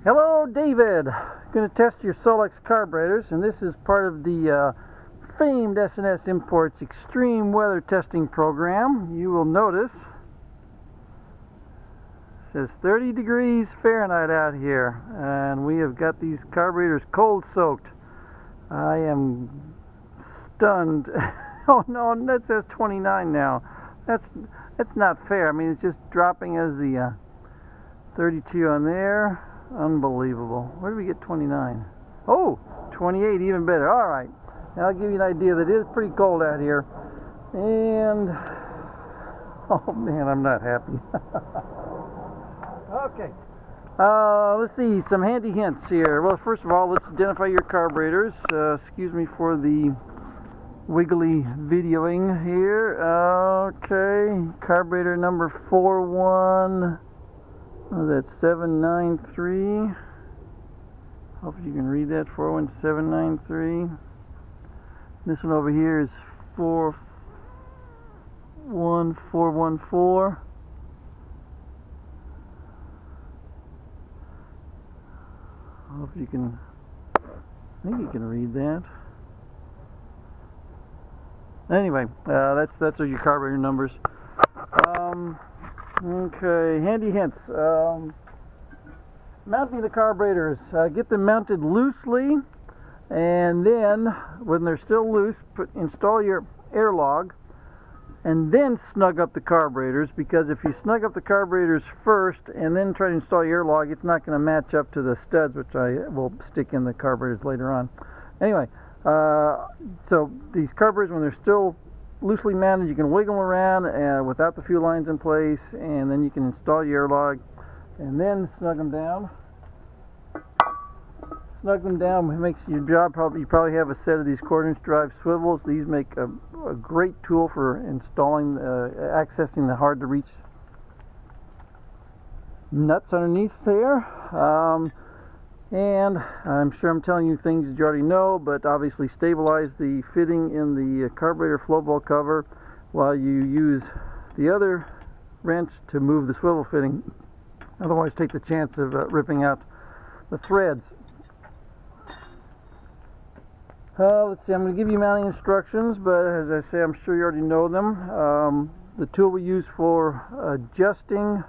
Hello, David. Going to test your Solex carburetors, and this is part of the famed S&S Imports extreme weather testing program. You will notice it says 30 degrees Fahrenheit out here, and we have got these carburetors cold soaked. I am stunned. Oh no, that says 29 now. That's not fair. I mean, it's just dropping as the 32 on there. Unbelievable. Where do we get 29? Oh, 28, even better. All right. Now I'll give you an idea that it is pretty cold out here. And, oh man, I'm not happy. Okay. Let's see, some handy hints here. Well, first of all, let's identify your carburetors. Excuse me for the wiggly videoing here. Okay, carburetor number 41. Oh, that's 793. Hope you can read that. 41793. This one over here is 41414. Hope you can. I think you can read that. Anyway, that's your carburetor numbers. Okay, handy hints. Mounting the carburetors. Get them mounted loosely, and then when they're still loose, install your air log, and then snug up the carburetors, because if you snug up the carburetors first and then try to install your air log, it's not going to match up to the studs, which I will stick in the carburetors later on. Anyway, so these carburetors, when they're still loosely mounted, you can wiggle them around without the fuel lines in place, and then you can install your air log and then snug them down. Snug them down makes your job. You probably have a set of these 1/4-inch drive swivels. These make a great tool for installing, accessing the hard to reach nuts underneath there. And I'm sure I'm telling you things that you already know, but obviously stabilize the fitting in the carburetor flow ball cover while you use the other wrench to move the swivel fitting. Otherwise, take the chance of ripping out the threads. Let's see, I'm going to give you mounting instructions, but as I say, I'm sure you already know them. The tool we use for adjusting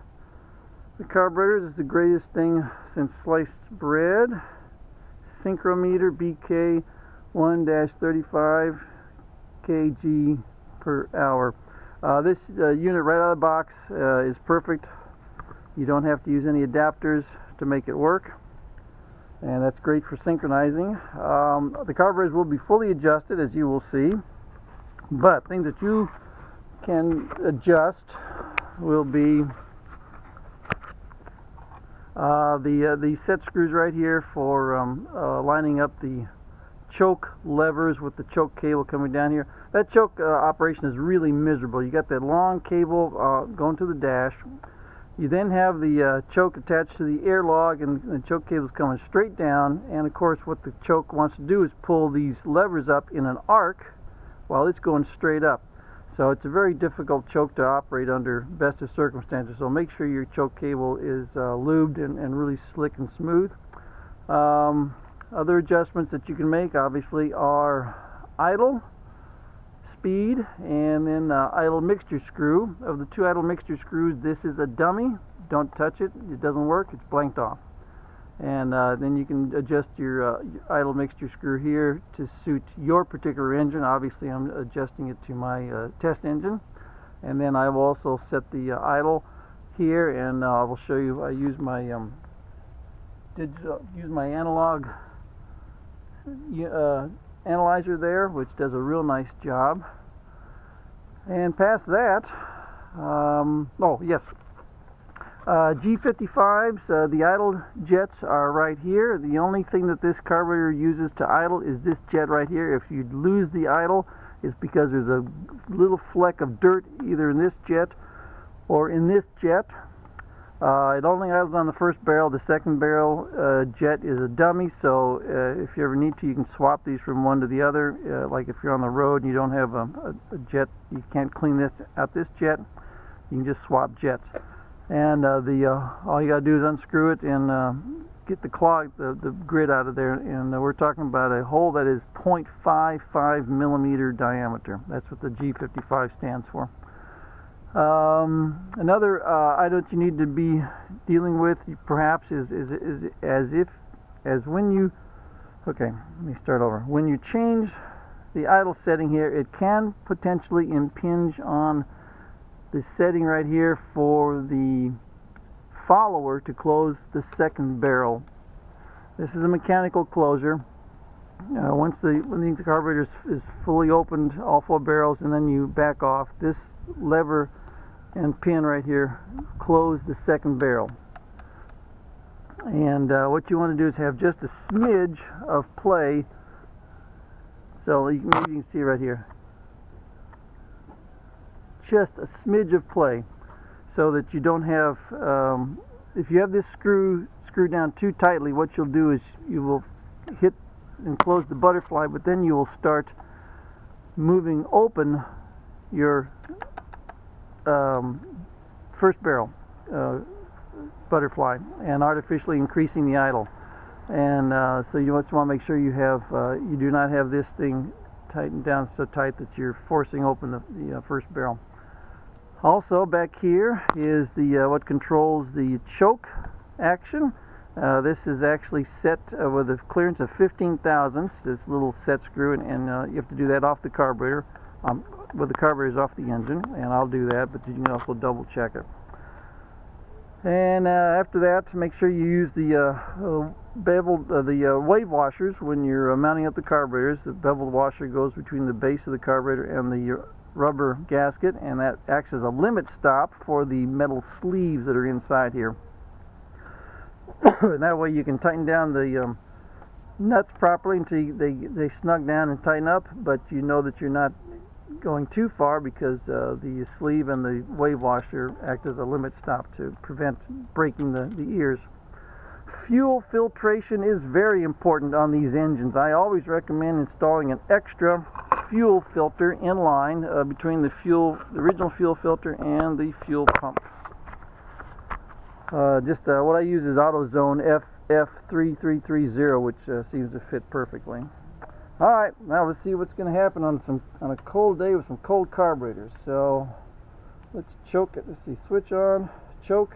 the carburetors is the greatest thing since sliced bread. Synchrometer BK 1-35 kg per hour. This unit right out of the box is perfect. You don't have to use any adapters to make it work, and that's great for synchronizing. The carburetors will be fully adjusted, as you will see, but things that you can adjust will be the set screws right here for lining up the choke levers with the choke cable coming down here. That choke operation is really miserable. You got that long cable going to the dash. You then have the choke attached to the air log, and the choke cable is coming straight down. And of course, what the choke wants to do is pull these levers up in an arc while it's going straight up. So it's a very difficult choke to operate under best of circumstances. So make sure your choke cable is lubed and really slick and smooth. Other adjustments that you can make obviously are idle, speed, and then idle mixture screw. Of the two idle mixture screws, this is a dummy. Don't touch it. It doesn't work. It's blanked off. And then you can adjust your idle mixture screw here to suit your particular engine. Obviously, I'm adjusting it to my test engine. And then I will also set the idle here, and I will show you. I use my analog analyzer there, which does a real nice job. And past that, oh yes, G55s, the idle jets are right here. The only thing that this carburetor uses to idle is this jet right here. If you lose the idle, it's because there's a little fleck of dirt either in this jet or in this jet. It only idles on the first barrel. The second barrel jet is a dummy, so if you ever need to, you can swap these from one to the other. Like if you're on the road and you don't have a jet, you can't clean this out this jet, you can just swap jets. And all you got to do is unscrew it and get the grit out of there, and we're talking about a hole that is 0.55 millimeter diameter. That's what the G55 stands for. Another item you need to be dealing with perhaps is when you, okay, let me start over. When you change the idle setting here, it can potentially impinge on the setting right here for the follower to close the second barrel. This is a mechanical closure. When the carburetor is fully opened, all 4 barrels, and then you back off, this lever and pin right here close the second barrel. And what you want to do is have just a smidge of play. So maybe you can see right here, just a smidge of play, so that you don't have, if you have this screw down too tightly, what you'll do is you will hit and close the butterfly, but then you will start moving open your first barrel butterfly and artificially increasing the idle. And so you just want to make sure you do not have this thing tightened down so tight that you're forcing open the first barrel. Also, back here is the what controls the choke action. This is actually set with a clearance of 15 thousandths. This little set screw, and you have to do that off the carburetor, with the carburetor off the engine, and I'll do that, but you can also double check it. And after that, make sure you use the beveled, the wave washers when you're mounting up the carburetors. The beveled washer goes between the base of the carburetor and the rubber gasket, and that acts as a limit stop for the metal sleeves that are inside here. And that way you can tighten down the nuts properly until they snug down and tighten up, but you know that you're not going too far, because the sleeve and the wave washer act as a limit stop to prevent breaking the ears. Fuel filtration is very important on these engines. I always recommend installing an extra fuel filter in line between the original fuel filter and the fuel pump. What I use is AutoZone FF3330, which seems to fit perfectly. Alright, now let's see what's going to happen on a cold day with some cold carburetors. So let's choke it. Let's see, switch on, choke.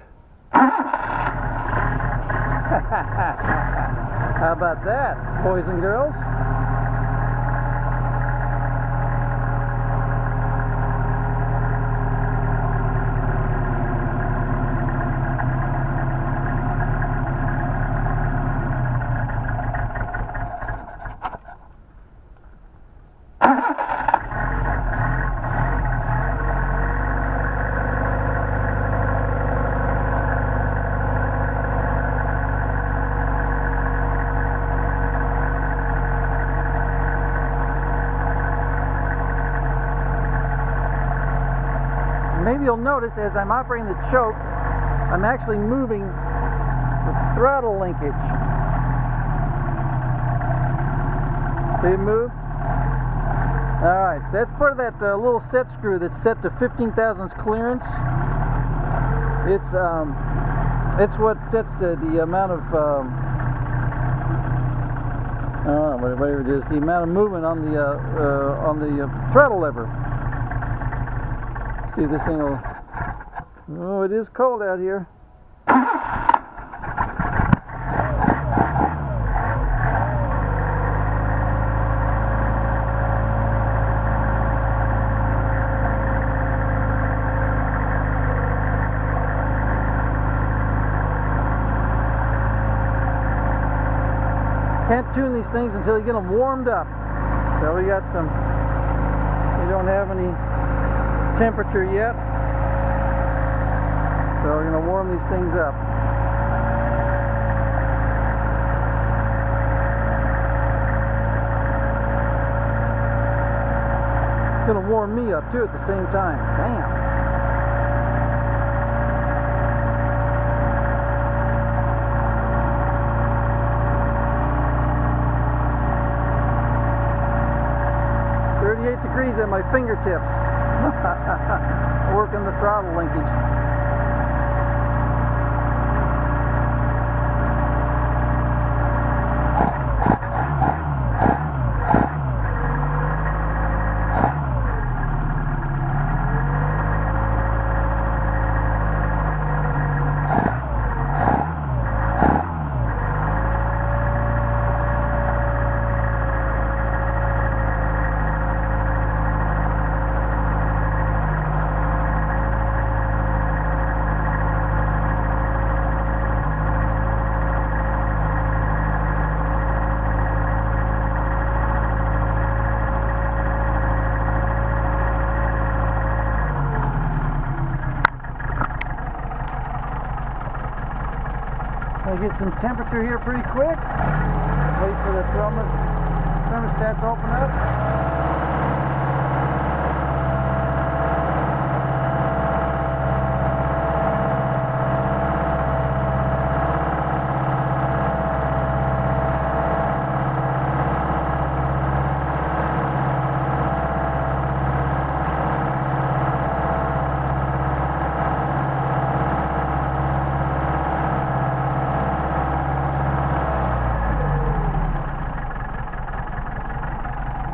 How about that, boys and girls? Maybe you'll notice as I'm operating the choke, I'm actually moving the throttle linkage. See it move? Alright, that's part of that little set screw that's set to 15 thousandths clearance. It's what sets the amount of whatever it is, the amount of movement on the throttle lever. See, this thing will... Oh, it is cold out here. Can't tune these things until you get them warmed up. So we don't have any temperature yet, so we're going to warm these things up. It's going to warm me up too at the same time. Damn. Degrees at my fingertips. Working the throttle linkage. Gonna get some temperature here pretty quick. Wait for the thermostat to open up.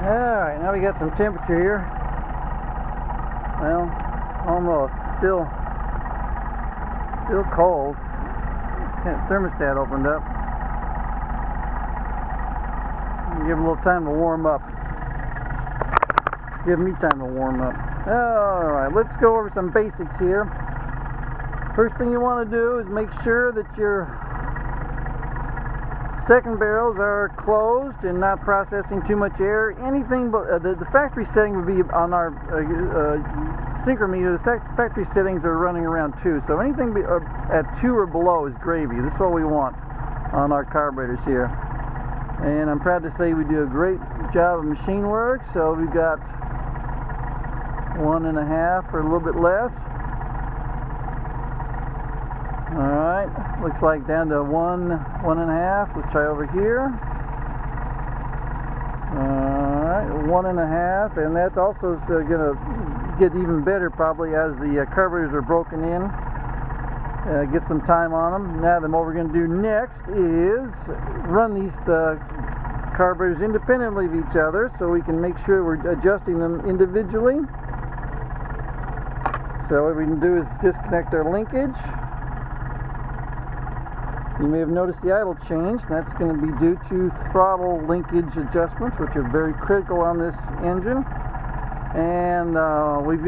Alright, now we got some temperature here. Well, almost. Still cold. Thermostat opened up. Give it a little time to warm up. Give me time to warm up. Alright, let's go over some basics here. First thing you want to do is make sure that your second barrels are closed and not processing too much air. Anything but the factory setting would be on our synchrometer. The factory settings are running around 2, so anything at 2 or below is gravy. This is what we want on our carburetors here. And I'm proud to say we do a great job of machine work. So we've got 1.5 or a little bit less. Alright, looks like down to 1.5. Let's try over here. Alright, 1.5, and that's also going to get even better probably as the carburetors are broken in. Get some time on them. Now then, what we're going to do next is run these carburetors independently of each other so we can make sure we're adjusting them individually. So what we can do is disconnect our linkage. You may have noticed the idle change. That's going to be due to throttle linkage adjustments, which are very critical on this engine. And we've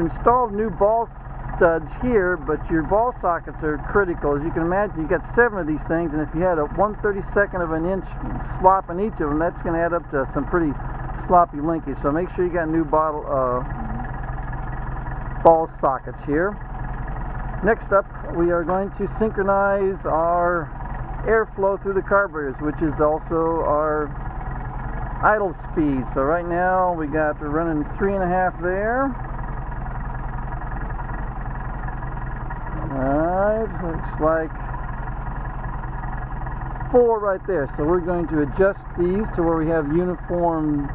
installed new ball studs here, but your ball sockets are critical. As you can imagine, you've got 7 of these things, and if you had a 1/32 of an inch slop in each of them, that's going to add up to some pretty sloppy linkage. So make sure you got new ball sockets here. Next up, we are going to synchronize our airflow through the carburetors, which is also our idle speed. So right now we're running 3.5 there. Alright, looks like 4 right there. So we're going to adjust these to where we have uniform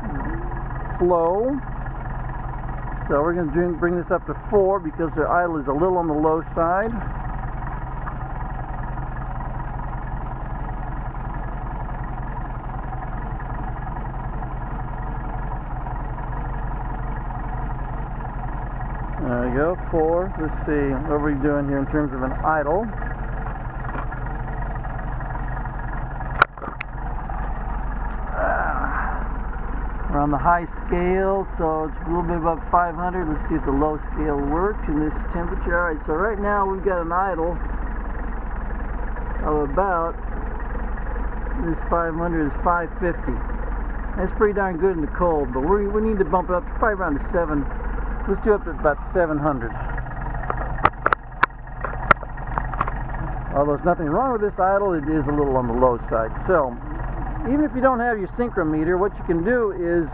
flow. So we're going to bring this up to 4 because their idle is a little on the low side. There we go, 4. Let's see, what are we doing here in terms of an idle? We're on the high scale, so it's a little bit above 500. Let's see if the low scale works in this temperature. Alright, so right now we've got an idle of about, this 500 is 550. That's pretty darn good in the cold, but we need to bump it up to probably around 7. Let's do up to about 700. Although there's nothing wrong with this idle, it is a little on the low side. So, even if you don't have your synchrometer, what you can do is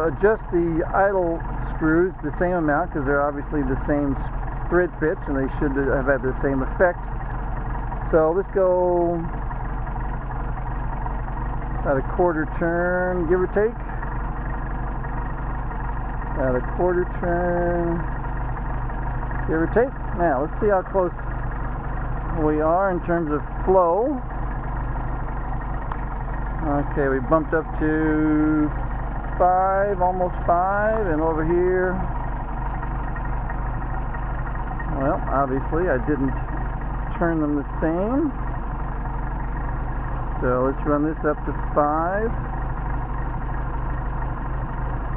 adjust the idle screws the same amount, because they're obviously the same thread pitch and they should have had the same effect. So let's go about a quarter turn, give or take. About a quarter turn, give or take. Now let's see how close we are in terms of flow. Okay, we bumped up to 5, almost 5, and over here, well, obviously I didn't turn them the same. So let's run this up to 5.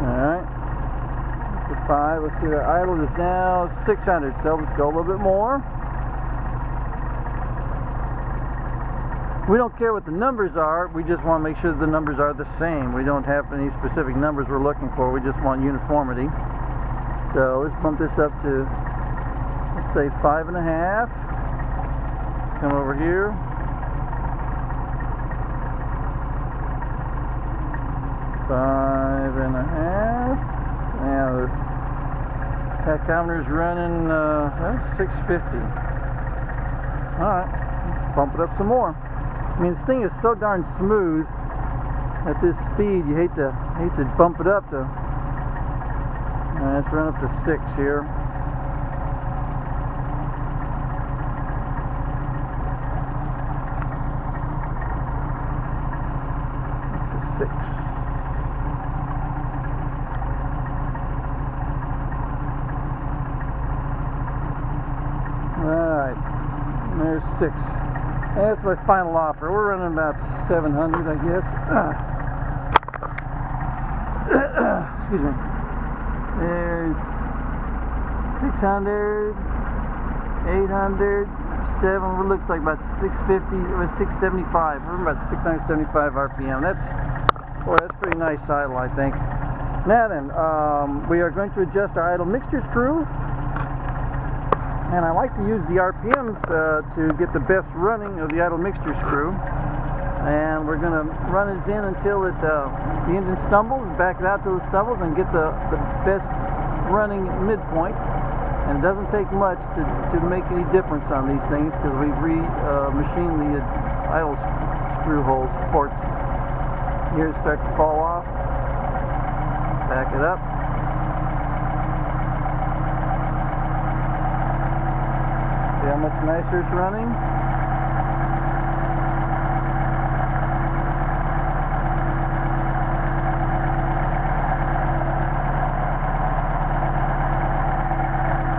Alright, up to 5. Let's see, the idle is now 600, so let's go a little bit more. We don't care what the numbers are, we just want to make sure that the numbers are the same. We don't have any specific numbers we're looking for, we just want uniformity. So let's bump this up to, let's say 5.5. Come over here. 5.5. Now the tachometer's running 650. Alright, bump it up some more. I mean, this thing is so darn smooth at this speed, you hate to bump it up to. Let's run up to 6 here. Up to 6. Alright, there's 6. That's my final offer. We're running about 700, I guess. Excuse me. There's 600, 800, 7. Looks like about 650 or 675. We're about 675 RPM. That's pretty nice idle, I think. Now then, we are going to adjust our idle mixture screw. And I like to use the RPMs to get the best running of the idle mixture screw. And we're going to run it in until the engine stumbles, and back it out till it stumbles, and get the best running midpoint. And it doesn't take much to make any difference on these things, because we've machined the idle screw holes, ports. Here it starts to fall off. Back it up. See how much nicer it's running?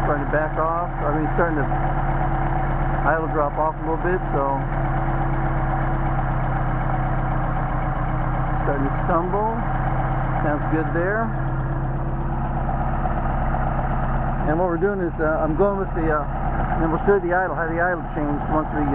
Starting to back off. I mean, starting to idle drop off a little bit, so starting to stumble. Sounds good there. And what we're doing is I'm going with the and then we'll show you the idle, how the idle changed once we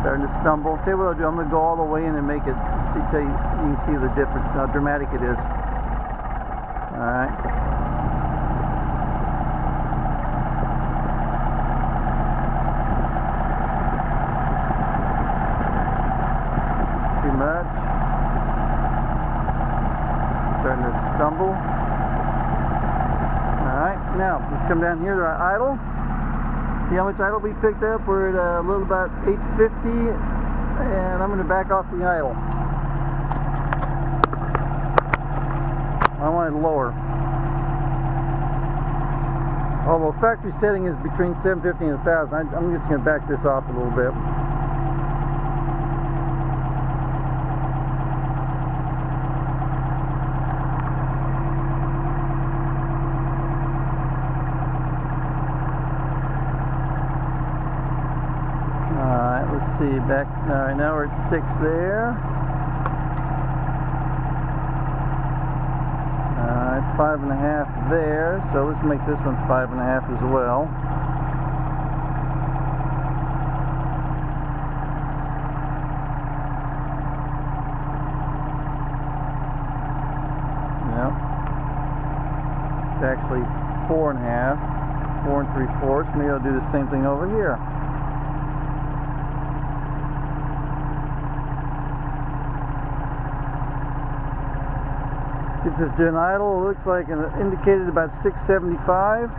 starting to stumble. Tell you what I'll do, I'm going to go all the way in and make it, you can see the difference, how dramatic it is. Alright. Too much. Starting to stumble. Alright, now let's come down here to our idle. See how much idle we picked up? We're at a little about 850, and I'm going to back off the idle. I want it lower. Although factory setting is between 750 and 1000, I'm just going to back this off a little bit. Let's see, back, alright, now we're at 6 there. Alright, 5.5 there, so let's make this one 5.5 as well. Yep. It's actually 4.5, 4 3/4. Maybe I'll do the same thing over here. Gets us to an idle, it looks like indicated about 675.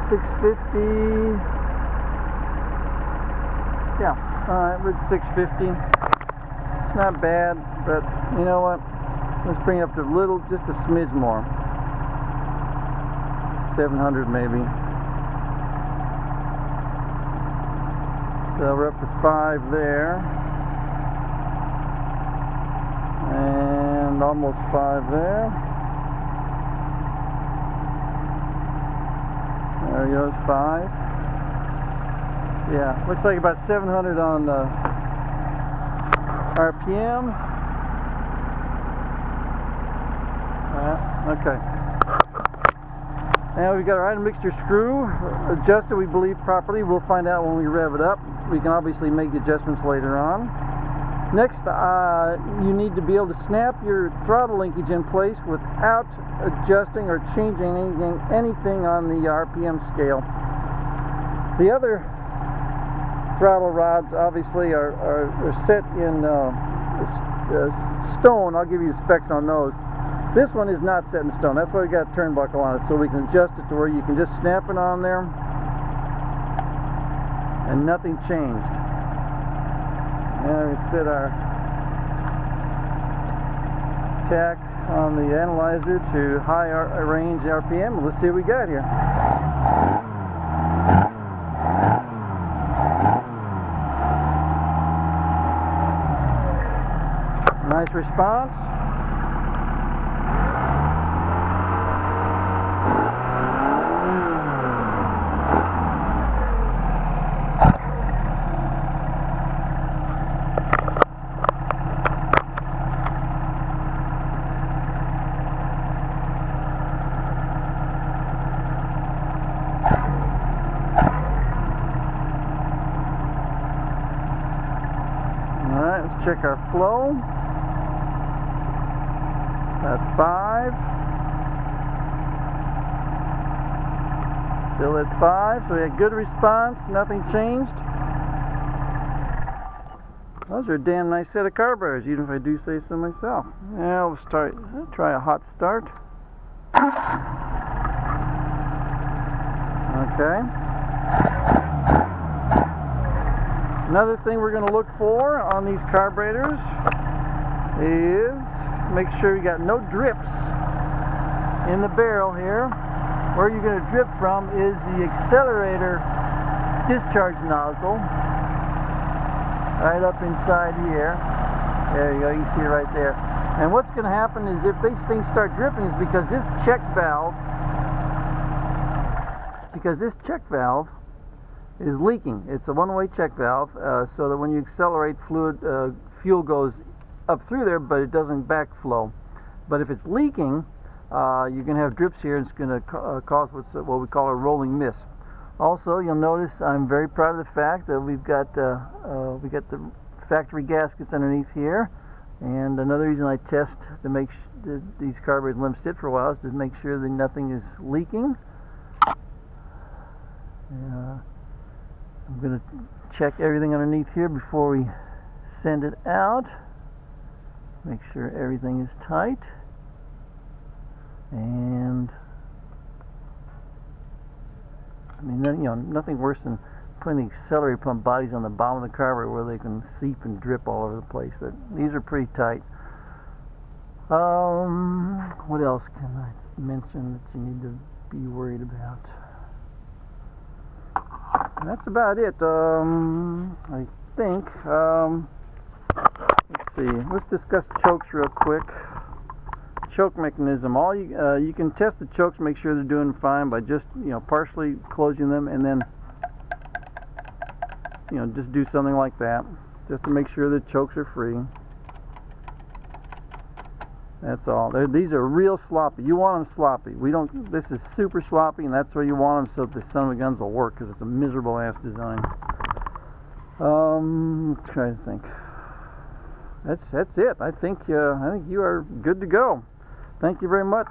$650. Yeah, alright, we're at 650. It's not bad, but you know what? Let's bring it up to a little, just a smidge more. 700 maybe. So we're up to 5 there, and almost 5 there. There goes 5. Yeah, looks like about 700 on the RPM. Okay. Now we've got our idle mixture screw adjusted, we believe, properly. We'll find out when we rev it up. We can obviously make adjustments later on. Next, you need to be able to snap your throttle linkage in place without adjusting or changing anything on the RPM scale. The other throttle rods obviously are set in stone. I'll give you specs on those. This one is not set in stone. That's why we got a turnbuckle on it, so we can adjust it to where you can just snap it on there and nothing changed. Now we set our tack on the analyzer to high range RPM. Let's see what we got here. Nice response. Alright, let's check our flow. That's 5. Still at 5, so we had good response, nothing changed. Those are a damn nice set of carburetors, even if I do say so myself. Yeah, we'll try a hot start. Okay. Another thing we're going to look for on these carburetors is make sure you got no drips in the barrel here. Where you're going to drip from is the accelerator discharge nozzle right up inside here. There you go, you see it right there. And what's going to happen is if these things start dripping is because this check valve is leaking. It's a one-way check valve, so that when you accelerate, fuel goes up through there, but it doesn't backflow. But if it's leaking, you can have drips here, and it's going to cause what we call a rolling miss. Also, you'll notice I'm very proud of the fact that we got the factory gaskets underneath here. And another reason I test to make that these carburetors let them sit for a while is to make sure that nothing is leaking. I'm going to check everything underneath here before we send it out. Make sure everything is tight. And I mean, you know, nothing worse than putting the accelerator pump bodies on the bottom of the carburetor where they can seep and drip all over the place. But these are pretty tight. What else can I mention that you need to be worried about? And that's about it. I think. Let's see. Let's discuss chokes real quick. Choke mechanism. You can test the chokes, make sure they're doing fine by just partially closing them, and then just do something like that, just to make sure the chokes are free. That's all. These are real sloppy. You want them sloppy. This is super sloppy, and that's where you want them, so the son of a guns will work, because it's a miserable ass design. Let's try to think. That's it. I think you are good to go. Thank you very much.